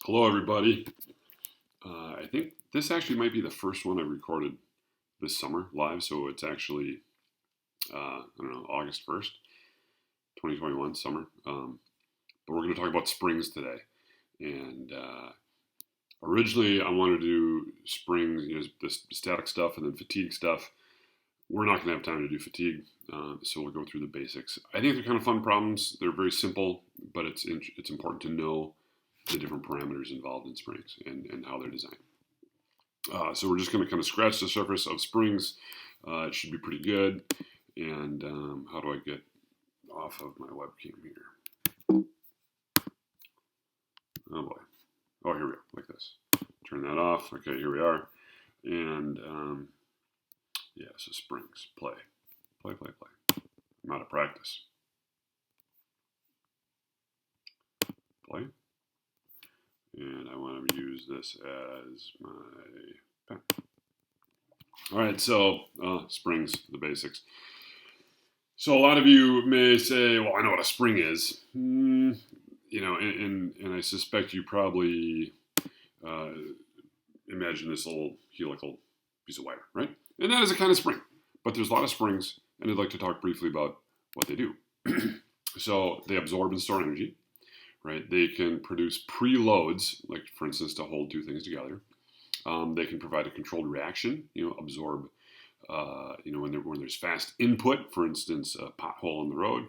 Hello, everybody. I think this actually might be the first one I recorded this summer live, so it's actually, I don't know, August 1st, 2021, summer. But we're going to talk about springs today. And originally, I wanted to do springs, this static stuff and then fatigue stuff. We're not going to have time to do fatigue, so we'll go through the basics. I think they're kind of fun problems. They're very simple, but it's important to know the different parameters involved in springs and how they're designed. So we're just going to kind of scratch the surface of springs. It should be pretty good. And how do I get off of my webcam here? Oh boy. Oh, here we go, like this. Turn that off. Okay, here we are. And yeah, so springs. Play. Play, play, play. I'm out of practice. Play. And I want to use this as my pen. All right, so springs, the basics. So a lot of you may say, well, I know what a spring is. And I suspect you probably imagine this little helical piece of wire, right? And that is a kind of spring. But there's a lot of springs, and I'd like to talk briefly about what they do. So they absorb and store energy. Right? They can produce preloads, like for instance, to hold two things together. They can provide a controlled reaction, absorb, when there's fast input, for instance, a pothole on the road.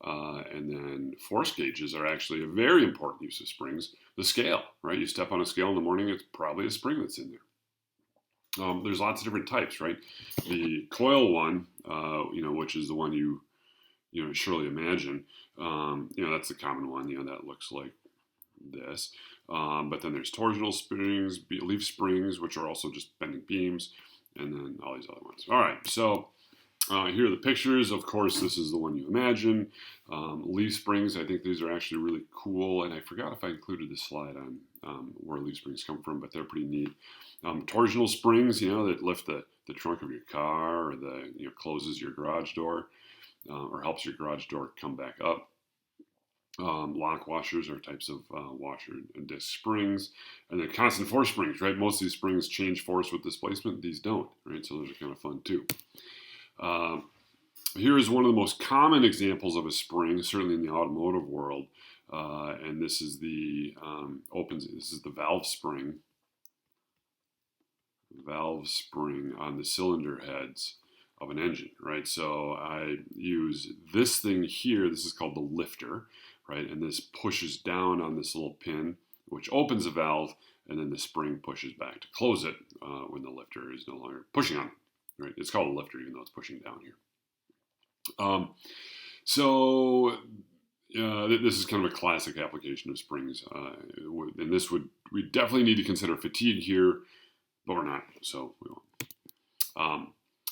And then force gauges are actually a very important use of springs. The scale, right? You step on a scale in the morning, it's probably a spring that's in there. There's lots of different types, right? The coil one, which is the one you surely imagine. That's the common one, that looks like this. But then there's torsional springs, leaf springs, which are also just bending beams, and then all these other ones. All right, so here are the pictures. Of course, this is the one you imagine. Leaf springs, I think these are actually really cool, and I forgot if I included this slide on where leaf springs come from, but they're pretty neat. Torsional springs, that lift the trunk of your car, or closes your garage door. Or helps your garage door come back up. Lock washers are types of washer and disc springs. And then constant force springs, right? Most of these springs change force with displacement. These don't, right? So those are kind of fun too. Here is one of the most common examples of a spring, certainly in the automotive world. And this is the this is the valve spring. Valve spring on the cylinder heads of an engine, right? So I use this thing here. This is called the lifter, right? And this pushes down on this little pin, which opens a valve, and then the spring pushes back to close it when the lifter is no longer pushing on it, right? It's called a lifter, even though it's pushing down here. This is kind of a classic application of springs, and we definitely need to consider fatigue here, but we're not, so we won't.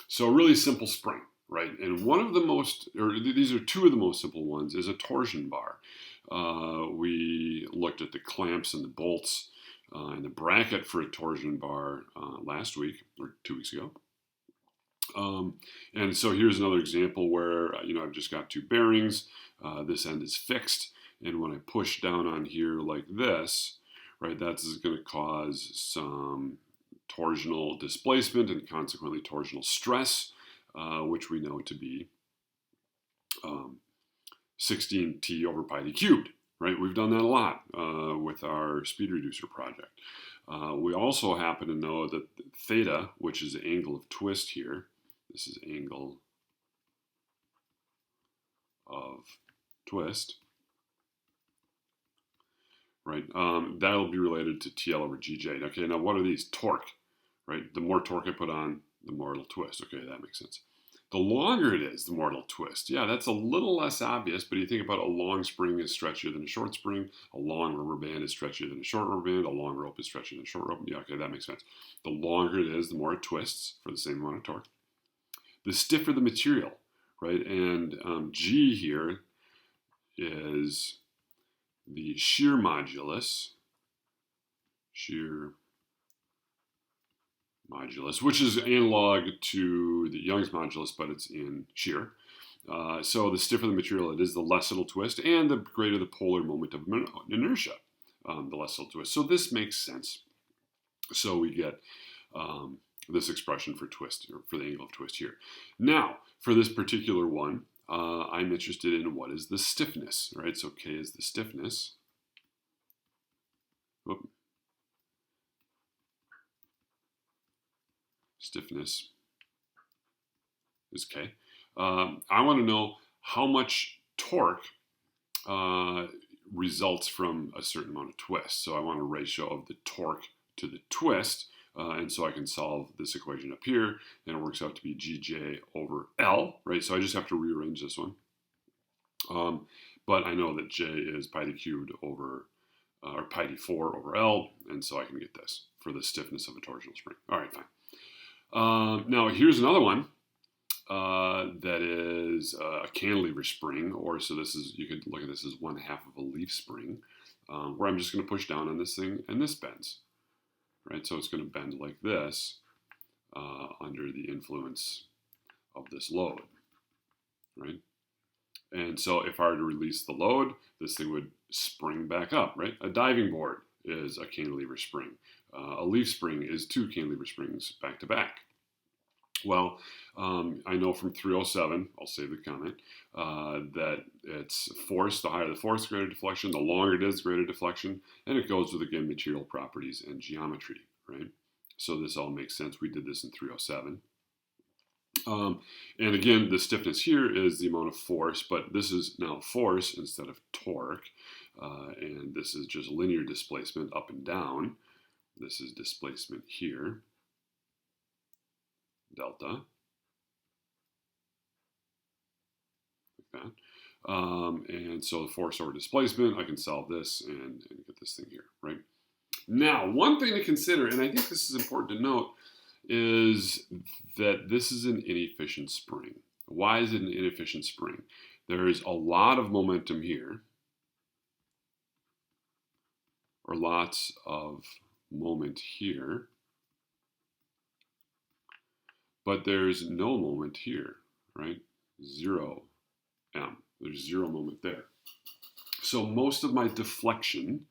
So a really simple spring, right? And these are two of the most simple ones, is a torsion bar. We looked at the clamps and the bolts and the bracket for a torsion bar last week, or 2 weeks ago. And so here's another example where, I've just got two bearings. This end is fixed. And when I push down on here like this, right, that's going to cause some torsional displacement and consequently torsional stress, which we know to be 16t over pi d cubed, right? We've done that a lot with our speed reducer project. We also happen to know that theta, which is the angle of twist here, this is angle of twist, right? That'll be related to TL over GJ. Okay, now what are these? Torque, right? The more torque I put on, the more it'll twist. Okay, that makes sense. The longer it is, the more it'll twist. Yeah, that's a little less obvious, but you think about a long spring is stretchier than a short spring. A long rubber band is stretchier than a short rubber band. A long rope is stretchier than a short rope. Yeah, okay, that makes sense. The longer it is, the more it twists for the same amount of torque. The stiffer the material, right? And G here is the shear modulus, which is analog to the Young's modulus, but it's in shear. So the stiffer the material it is, the less it'll twist, and the greater the polar moment of inertia. the less it'll twist. So this makes sense. So we get this expression for twist, or for the angle of twist here. Now, for this particular one, I'm interested in what is the stiffness, right? So K is the stiffness. Whoop. Stiffness is K. I want to know how much torque results from a certain amount of twist. So I want a ratio of the torque to the twist. And so I can solve this equation up here, and it works out to be GJ over L, right? So I just have to rearrange this one. But I know that J is pi d cubed over, or pi d4 over L, and so I can get this for the stiffness of a torsional spring. All right, fine. Now here's another one that is a cantilever spring, or so this is, you could look at this as 1/2 of a leaf spring, where I'm just going to push down on this thing, and this bends. Right, so it's going to bend like this under the influence of this load, right? And so if I were to release the load, this thing would spring back up, right? A diving board is a cantilever spring. A leaf spring is 2 cantilever springs back to back. Well, I know from 307, I'll save the comment, that it's force. The higher the force, the greater deflection. The longer it is, the greater deflection. And it goes with, again, material properties and geometry, right? So this all makes sense. We did this in 307. And again, the stiffness here is the amount of force, but this is now force instead of torque. And this is just linear displacement up and down. This is displacement here. Delta, like that. And so the force over displacement, I can solve this and get this thing here, right? Now, one thing to consider, and I think this is important to note, is that this is an inefficient spring. Why is it an inefficient spring? There is a lot of momentum here, or lots of moment here, but there's no moment here, right? 0 m. There's 0 moment there. So most of my deflection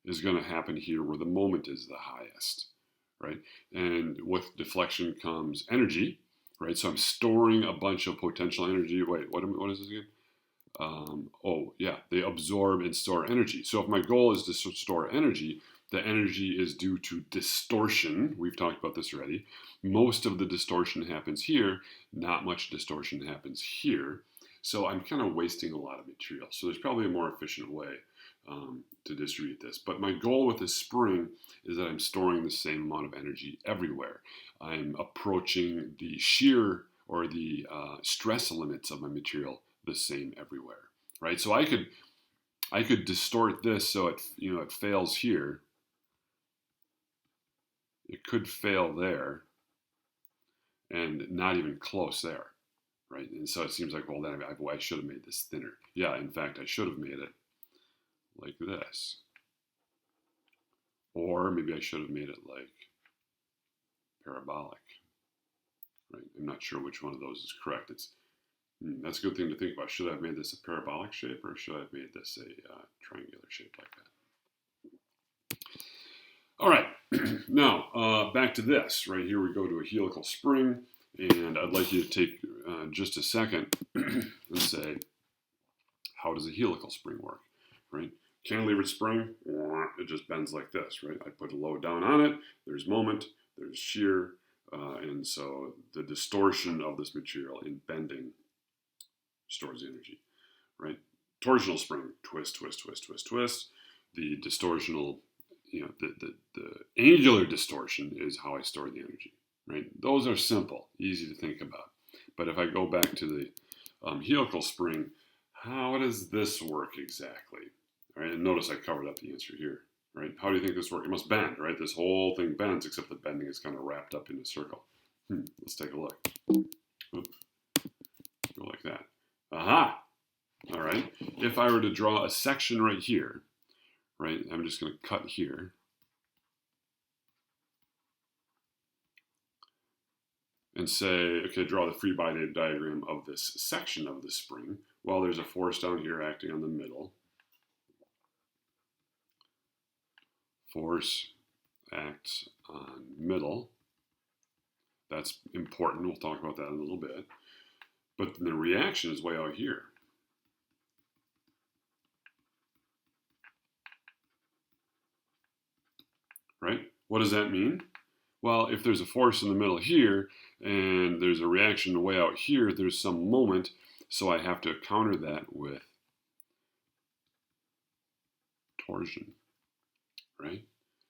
is going to happen here where the moment is the highest, right? And with deflection comes energy, right? So I'm storing a bunch of potential energy. Wait, what is this again? Oh, yeah, they absorb and store energy. So if my goal is to store energy, the energy is due to distortion. We've talked about this already. Most of the distortion happens here. Not much distortion happens here. So I'm kind of wasting a lot of material. So there's probably a more efficient way to distribute this. But my goal with this spring is that I'm storing the same amount of energy everywhere. I'm approaching the shear or the stress limits of my material the same everywhere, right? So I could distort this so it fails here. It could fail there, and not even close there, right? And so it seems like, well, then I should have made this thinner. Yeah, in fact, I should have made it like this. Or maybe I should have made it like parabolic, right? I'm not sure which one of those is correct. That's a good thing to think about. Should I have made this a parabolic shape, or should I have made this a triangular shape like that? All right, now back to this. Right here we go to a helical spring, and I'd like you to take just a second and say, how does a helical spring work, right? Cantilever spring, it just bends like this, right? I put a load down on it, there's moment, there's shear, and so the distortion of this material in bending stores energy, right? Torsional spring, twist, twist, twist, twist, twist. The distortional, the angular distortion is how I store the energy, right? Those are simple, easy to think about. But if I go back to the helical spring, how does this work exactly? All right, and notice I covered up the answer here, right? How do you think this works? It must bend, right? This whole thing bends, except the bending is kind of wrapped up in a circle. Let's take a look. Oop. Go like that. Aha! All right. If I were to draw a section right here, right, I'm just going to cut here. And say, okay, draw the free body diagram of this section of the spring. Well, there's a force down here acting on the middle. force acts on middle. That's important. We'll talk about that in a little bit. But the reaction is way out here. Right? What does that mean? Well, if there's a force in the middle here and there's a reaction way out here, there's some moment, so I have to counter that with torsion, right?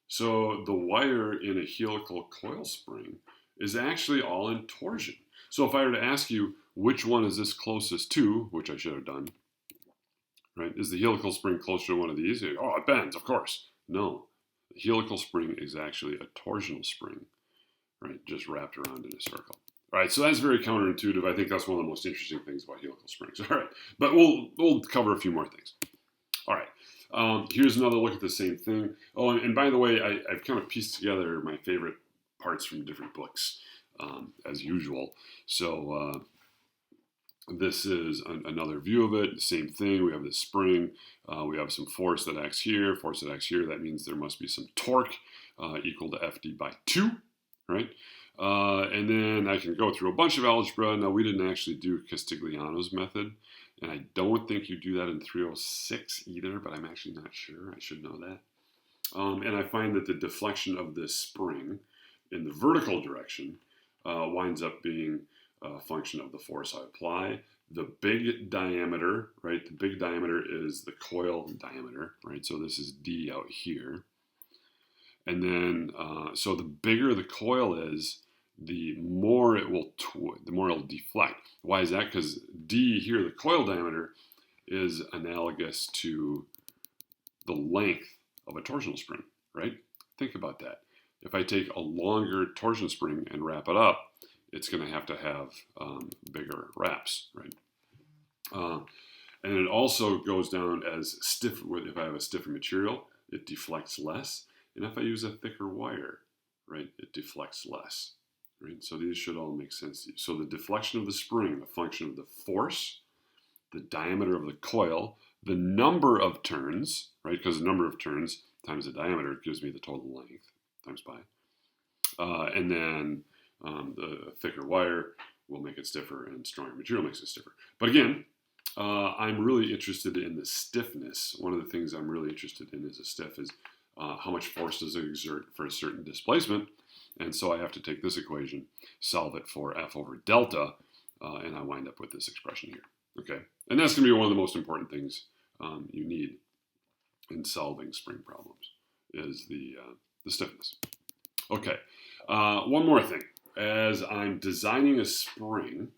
So the wire in a helical coil spring is actually all in torsion. So if I were to ask you which one is this closest to, which I should have done, right? Is the helical spring closer to one of these? Oh, it bends, of course. No, the helical spring is actually a torsional spring, right? Just wrapped around in a circle. All right, so that's very counterintuitive. I think that's one of the most interesting things about helical springs. All right, but we'll cover a few more things. All right, here's another look at the same thing. Oh, and by the way, I've kind of pieced together my favorite parts from different books, as usual. So this is another view of it. Same thing. We have this spring. We have some force that acts here. Force that acts here. That means there must be some torque equal to FD by 2, right? And then I can go through a bunch of algebra. Now, we didn't actually do Castigliano's method, and I don't think you do that in 306 either, but I'm actually not sure. I should know that. And I find that the deflection of this spring in the vertical direction winds up being a function of the force I apply. The big diameter, right? The big diameter is the coil diameter, right? So this is D out here. And then, so the bigger the coil is, the more it will deflect. Why is that? Because D here, the coil diameter, is analogous to the length of a torsional spring, right? Think about that. If I take a longer torsion spring and wrap it up, it's going to have bigger wraps, right? And it also goes down as stiff. If I have a stiffer material, it deflects less. And if I use a thicker wire, right, it deflects less, right? So these should all make sense to you. So the deflection of the spring, a function of the force, the diameter of the coil, the number of turns, right? Because the number of turns times the diameter gives me the total length times pi. And then the thicker wire will make it stiffer, and stronger material makes it stiffer. But again, I'm really interested in the stiffness. One of the things I'm really interested in as a stiff is how much force does it exert for a certain displacement. And so I have to take this equation, solve it for F over delta, and I wind up with this expression here. Okay, and that's going to be one of the most important things you need in solving spring problems is the stiffness. Okay, one more thing. As I'm designing a spring,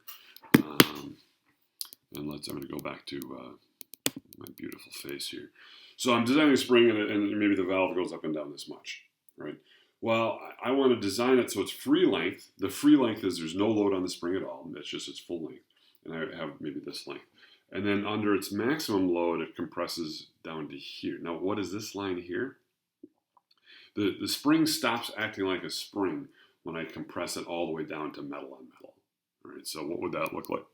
and I'm going to go back to my beautiful face here. So I'm designing a spring, and maybe the valve goes up and down this much, right? Well, I want to design it so it's free length. The free length is there's no load on the spring at all. It's just its full length. And I have maybe this length. And then under its maximum load, it compresses down to here. Now, what is this line here? The spring stops acting like a spring when I compress it all the way down to metal on metal. All right, so what would that look like?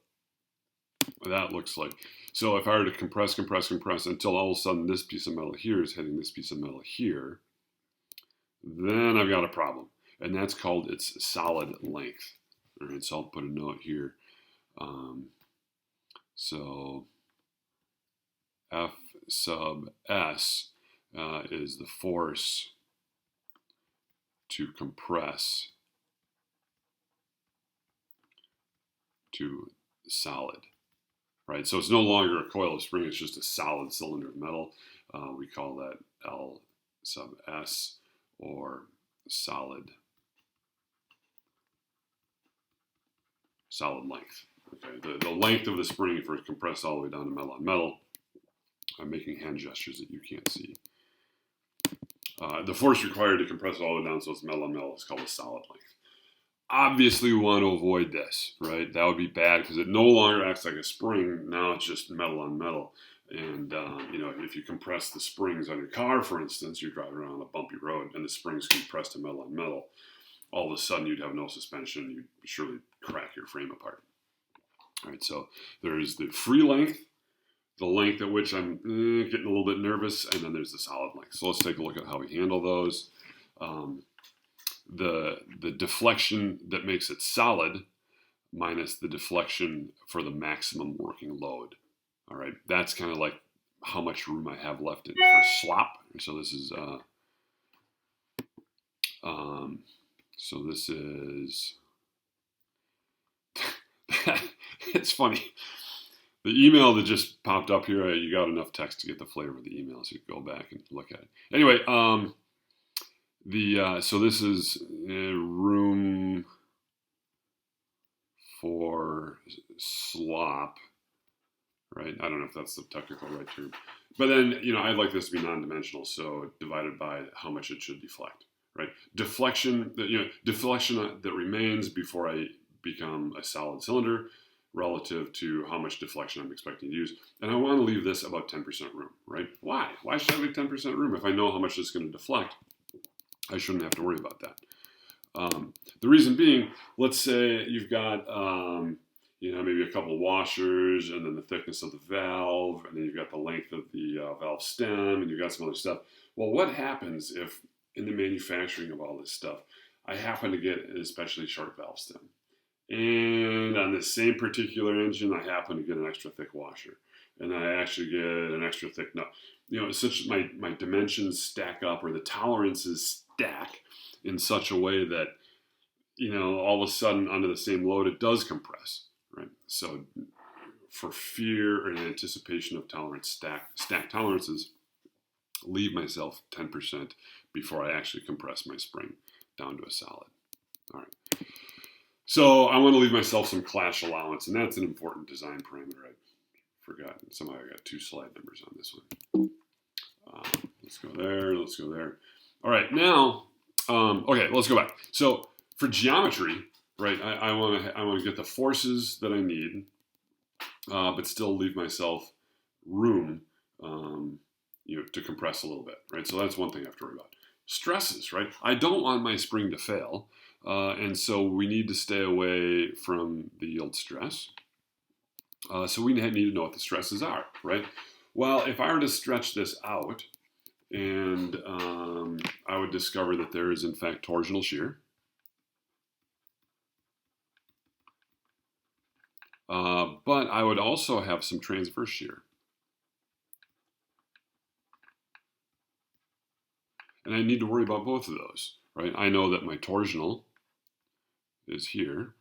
That looks like, so if I were to compress until all of a sudden this piece of metal here is hitting this piece of metal here, then I've got a problem. And that's called its solid length. All right, so I'll put a note here. So F sub S is the force to compress to solid. Right, so it's no longer a coil of spring, it's just a solid cylinder of metal. We call that L sub S, or solid length. Okay, the length of the spring for it compressed all the way down to metal on metal. I'm making hand gestures that you can't see. The force required to compress all the way down so it's metal on metal is called a solid length. Obviously, we want to avoid this, right? That would be bad because it no longer acts like a spring. Now it's just metal on metal. And, if you compress the springs on your car, for instance, you're driving around a bumpy road and the springs compress to metal on metal, all of a sudden you'd have no suspension. You'd surely crack your frame apart. All right, so there's the free length, the length at which I'm getting a little bit nervous, and then there's the solid length. So let's take a look at how we handle those. The deflection that makes it solid minus the deflection for the maximum working load. All right, that's kind of like how much room I have left in for slop. So this is it's funny. The email that just popped up here, you got enough text to get the flavor of the email, so you can go back and look at it. Anyway, so this is room for slop, right? I don't know if that's the technical right term. But then, I'd like this to be non-dimensional, so divided by how much it should deflect, right? Deflection that remains before I become a solid cylinder relative to how much deflection I'm expecting to use. And I want to leave this about 10% room, right? Why? Why should I leave 10% room? If I know how much it's going to deflect, I shouldn't have to worry about that. The reason being, let's say you've got, maybe a couple of washers, and then the thickness of the valve, and then you've got the length of the valve stem, and you've got some other stuff. Well, what happens if in the manufacturing of all this stuff, I happen to get an especially short valve stem? And on the same particular engine, I happen to get an extra thick washer. And then I actually get an extra thick nut. It's such my dimensions stack up, or the tolerances stack in such a way that, all of a sudden under the same load, it does compress, right? So for fear and anticipation of stack tolerances, leave myself 10% before I actually compress my spring down to a solid. All right. So I want to leave myself some clash allowance, and that's an important design parameter. I've forgotten. Somehow I got two slide numbers on this one. Let's go there. Let's go there. All right. Now, okay, let's go back. So for geometry, right, I want to get the forces that I need, but still leave myself room, to compress a little bit, right? So that's one thing I have to worry about. Stresses, right? I don't want my spring to fail. And so we need to stay away from the yield stress. So we need to know what the stresses are, right? Well, if I were to stretch this out, and I would discover that there is, in fact, torsional shear. But I would also have some transverse shear. And I need to worry about both of those, right? I know that my torsional is here,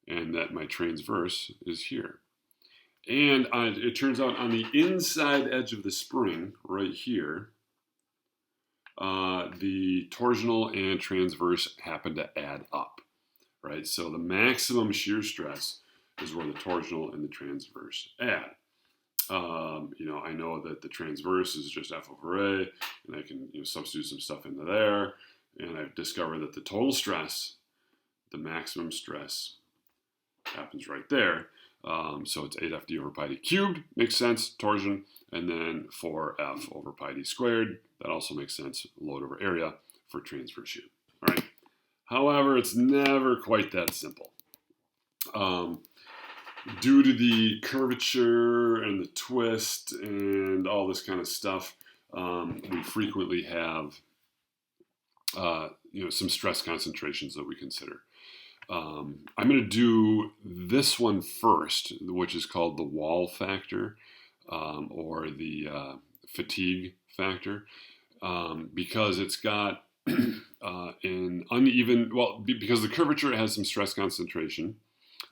and that my transverse is here. And it turns out on the inside edge of the spring, right here, the torsional and transverse happen to add up, right? So the maximum shear stress is where the torsional and the transverse add. I know that the transverse is just F over A, and I can substitute some stuff into there, and I've discovered that the total stress, the maximum stress, happens right there. So it's 8FD over pi d cubed, makes sense, torsion, and then 4F over pi d squared, that also makes sense, load over area for transverse shear. All right. However, it's never quite that simple. Due to the curvature and the twist and all this kind of stuff, we frequently have some stress concentrations that we consider. I'm going to do this one first, which is called the wall factor, or the fatigue factor, because it's got an uneven, because the curvature has some stress concentration,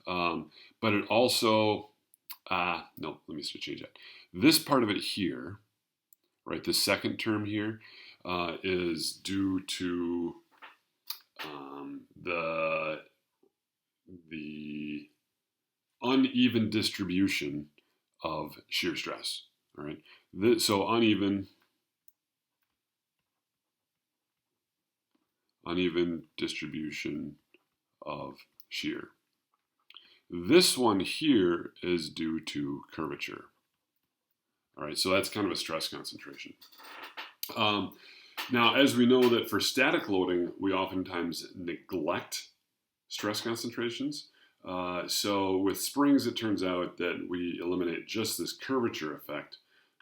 but it also, no, let me change that. This part of it here, right, the second term here, is due to the uneven distribution of shear stress. All right, so uneven distribution of shear. This one here is due to curvature. All right, so that's kind of a stress concentration. Now, as we know that for static loading, we oftentimes neglect stress concentrations. So with springs, it turns out that we eliminate just this curvature effect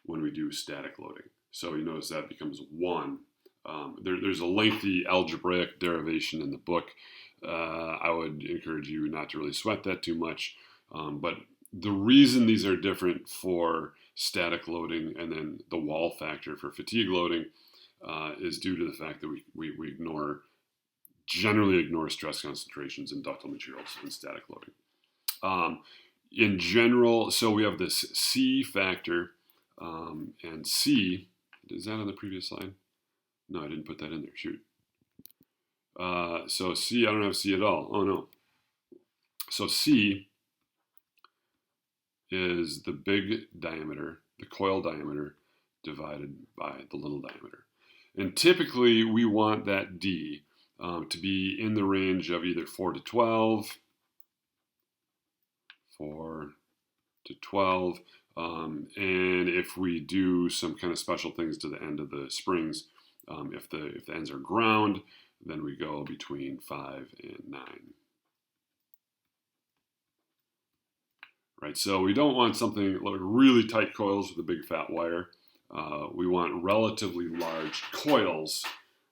when we do static loading. So you notice that becomes 1. There's a lengthy algebraic derivation in the book. I would encourage you not to really sweat that too much. But the reason these are different for static loading and then the wall factor for fatigue loading is due to the fact that we generally ignore stress concentrations in ductile materials in static loading. In general, so we have this C factor, and C, is that on the previous slide? No, I didn't put that in there, shoot. So C, I don't have C at all. Oh no. So C is the big diameter, the coil diameter, divided by the little diameter. And typically we want that D to be in the range of either 4 to 12, 4 to 12, and if we do some kind of special things to the end of the springs, if the ends are ground, then we go between 5 and 9. Right, so we don't want something like really tight coils with a big fat wire. We want relatively large coils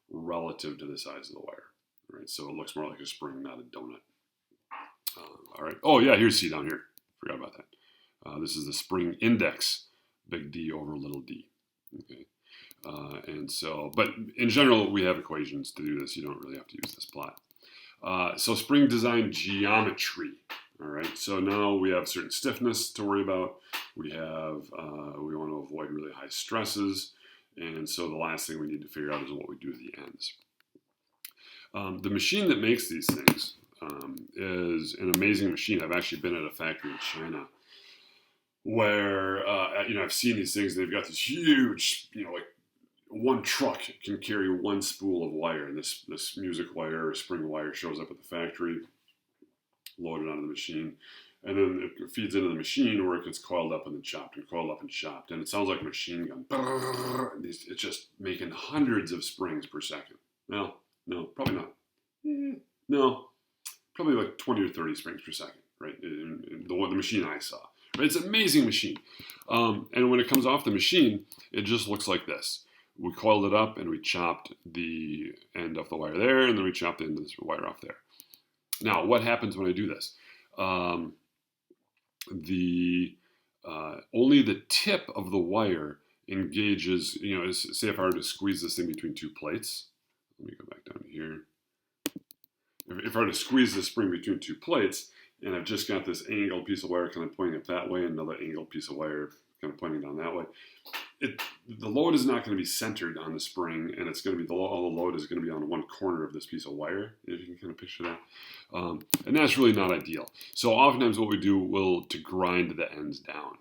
relative to the size of the wire. Right, so it looks more like a spring, not a donut. All right. Oh yeah, here's C down here. Forgot about that. This is the spring index, big D over little d. Okay. And so, but in general, we have equations to do this. You don't really have to use this plot. So spring design geometry. All right. So now we have certain stiffness to worry about. We want to avoid really high stresses. And so the last thing we need to figure out is what we do with the ends. The machine that makes these things is an amazing machine. I've actually been at a factory in China where, I've seen these things. They've got this huge, like one truck can carry one spool of wire. And this music wire or spring wire shows up at the factory, loaded onto the machine. And then it feeds into the machine where it gets coiled up and then chopped and coiled up and chopped. And it sounds like a machine gun. It's just making hundreds of springs per second. Well, no, probably not. No, probably like 20 or 30 springs per second, right? In the machine I saw. Right? It's an amazing machine. And when it comes off the machine, it just looks like this. We coiled it up and we chopped the end of the wire there, and then we chopped the end of this wire off there. Now, what happens when I do this? Only the tip of the wire engages, say if I were to squeeze this thing between two plates. Let me go back down here. If I were to squeeze this spring between two plates, and I've just got this angled piece of wire kind of pointing up that way, and another angled piece of wire kind of pointing down that way, the load is not going to be centered on the spring, and it's going to be all the load is going to be on one corner of this piece of wire, if you can kind of picture that. And that's really not ideal. So oftentimes what we do to grind the ends down,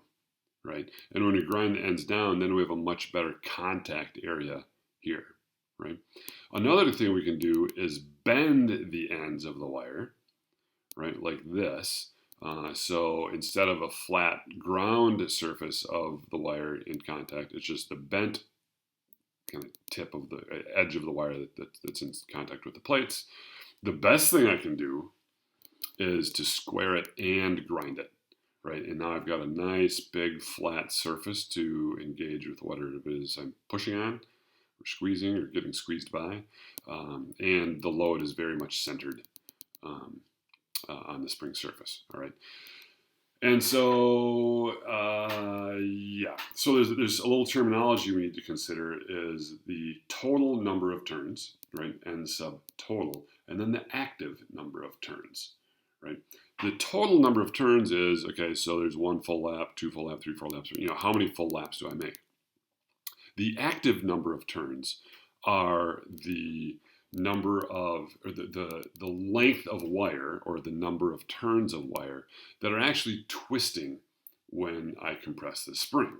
right? And when we grind the ends down, then we have a much better contact area here, right? Another thing we can do is bend the ends of the wire, right, like this. So instead of a flat ground surface of the wire in contact, it's just the bent kind of tip of the edge of the wire that's in contact with the plates. The best thing I can do is to square it and grind it, right? And now I've got a nice big flat surface to engage with whatever it is I'm pushing on, or squeezing, or getting squeezed by. And the load is very much centered on the spring surface, all right? And so, so there's a little terminology we need to consider is the total number of turns, right, and subtotal, and then the active number of turns, right? The total number of turns is, okay, so there's 1 full lap, 2 full laps, 3 full laps, how many full laps do I make? The active number of turns are the number of, or the length of wire, or the number of turns of wire that are actually twisting when I compress the spring,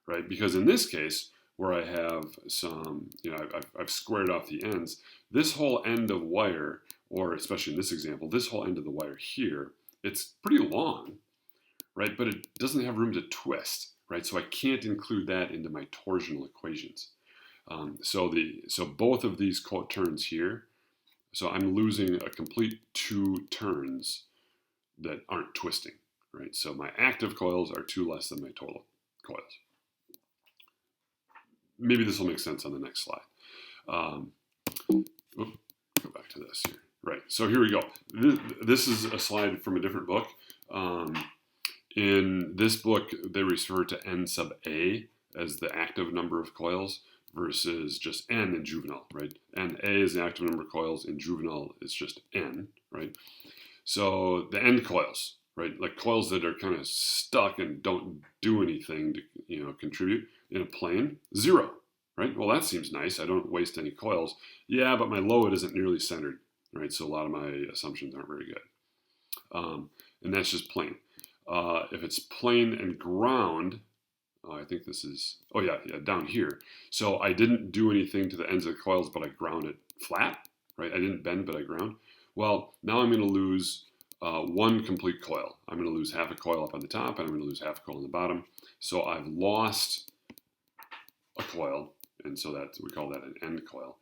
right? Because in this case, where I have some, I've squared off the ends, this whole end of wire, or especially in this example, this whole end of the wire here, it's pretty long, right? But it doesn't have room to twist, right? So I can't include that into my torsional equations. So both of these turns here, so I'm losing a complete 2 turns that aren't twisting, right? So my active coils are 2 less than my total coils. Maybe this will make sense on the next slide. Go back to this here. Right, so here we go. This is a slide from a different book. In this book, they refer to N sub A as the active number of coils versus just N in juvenile, right? And A is the active number of coils, in juvenile is just N, right? So the N coils, right? Like coils that are kind of stuck and don't do anything to, contribute in a plane, 0, right? Well, that seems nice. I don't waste any coils. Yeah, but my load isn't nearly centered, right? So a lot of my assumptions aren't very good. And that's just plane. If it's plane and ground, I think this is, down here. So I didn't do anything to the ends of the coils, but I ground it flat, right? I didn't bend, but I ground. Well, now I'm going to lose 1 complete coil. I'm going to lose half a coil up on the top, and I'm going to lose half a coil on the bottom. So I've lost a coil, and so we call that an end coil.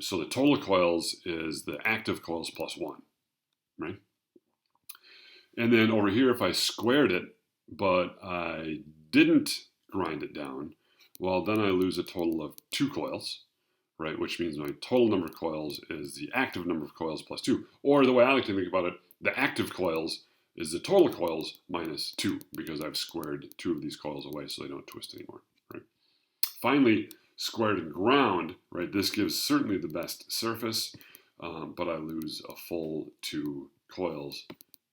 So the total coils is the active coils plus 1, right? And then over here, if I squared it, but I didn't grind it down, well, then I lose a total of 2 coils, right? Which means my total number of coils is the active number of coils plus 2. Or the way I like to think about it, the active coils is the total coils minus 2, because I've squared 2 of these coils away so they don't twist anymore, right? Finally, squared and ground, right? This gives certainly the best surface, but I lose a full 2 coils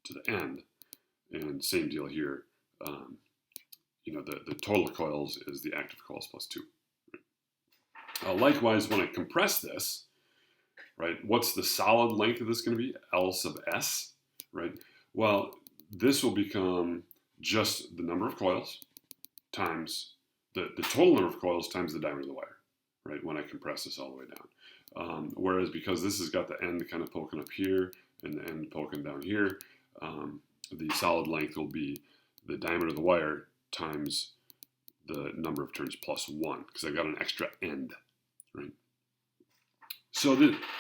to the end. And same deal here. The total coils is the active coils plus 2. Likewise, when I compress this, right, what's the solid length of this going to be? L sub S, right? Well, this will become just the number of coils times the total number of coils times the diameter of the wire, right, when I compress this all the way down. Whereas because this has got the end kind of poking up here and the end poking down here, the solid length will be the diameter of the wire times the number of turns plus 1, because I've got an extra end, right? So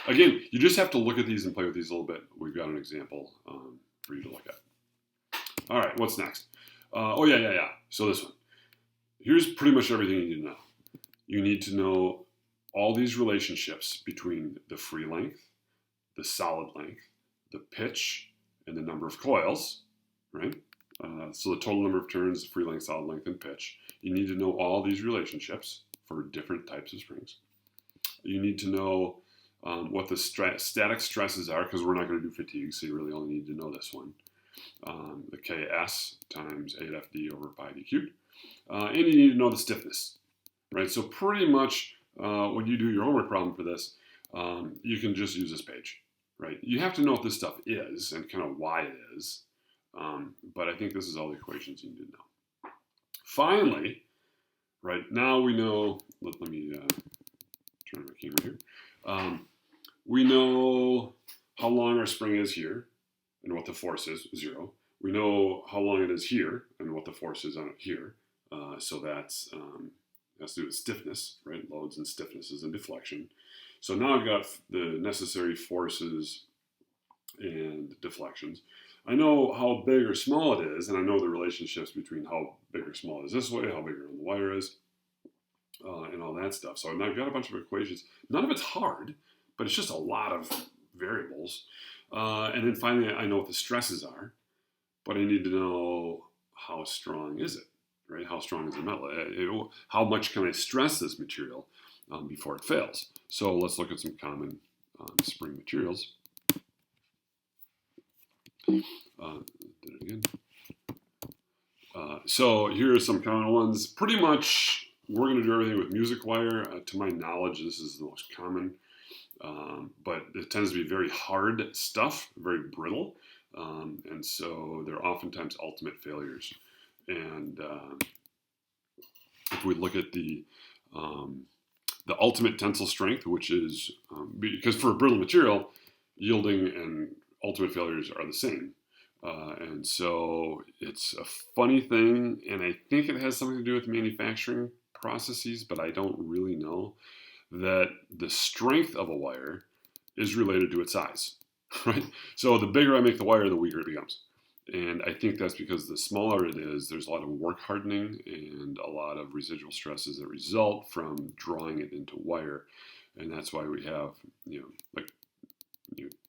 again, you just have to look at these and play with these a little bit. We've got an example for you to look at. All right, what's next? So this one. Here's pretty much everything you need to know. You need to know all these relationships between the free length, the solid length, the pitch, and the number of coils, right? So the total number of turns, free length, solid length, and pitch. You need to know all these relationships for different types of springs. You need to know what the static stresses are, because we're not going to do fatigue, so you really only need to know this one. The Ks times 8FD over pi d cubed. And you need to know the stiffness, right? So pretty much when you do your homework problem for this, you can just use this page, right? You have to know what this stuff is and kind of why it is. But I think this is all the equations you need to know. Finally, right, now we know, let me turn my camera here. We know how long our spring is here and what the force is, 0. We know how long it is here and what the force is on it here. So that's has to do with stiffness, right? Loads and stiffnesses and deflection. So now I've got the necessary forces and deflections. I know how big or small it is, and I know the relationships between how big or small it is this way, how big around the wire is, and all that stuff. So I've got a bunch of equations. None of it's hard, but it's just a lot of variables. And then finally, I know what the stresses are, but I need to know how strong is it, right? How strong is the metal? How much can I stress this material before it fails? So let's look at some common spring materials. Did it again. So here are some common ones. Pretty much, we're going to do everything with music wire. To my knowledge, this is the most common. But it tends to be very hard stuff, very brittle. And so they're oftentimes ultimate failures. And if we look at the ultimate tensile strength, which is, because for a brittle material, yielding and ultimate failures are the same. And so it's a funny thing, and I think it has something to do with manufacturing processes, but I don't really know, that the strength of a wire is related to its size, right? So the bigger I make the wire, the weaker it becomes. And I think that's because the smaller it is, there's a lot of work hardening and a lot of residual stresses that result from drawing it into wire. And that's why we have, like,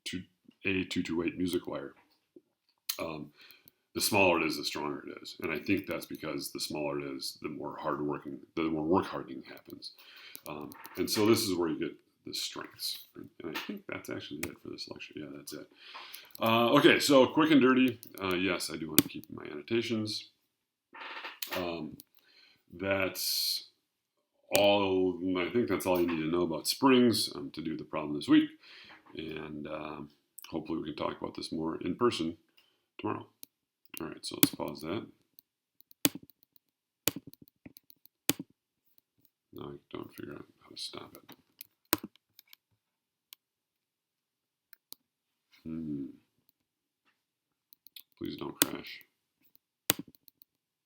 228 music wire. The smaller it is, the stronger it is. And I think that's because the smaller it is, the more work hardening happens. And so this is where you get the strengths. And I think that's actually it for this lecture. Yeah, that's it. Okay, so quick and dirty. Yes, I do want to keep my annotations. That's all. I think that's all you need to know about springs to do the problem this week. And hopefully we can talk about this more in person tomorrow. All right, so let's pause that. Now I don't figure out how to stop it. Please don't crash.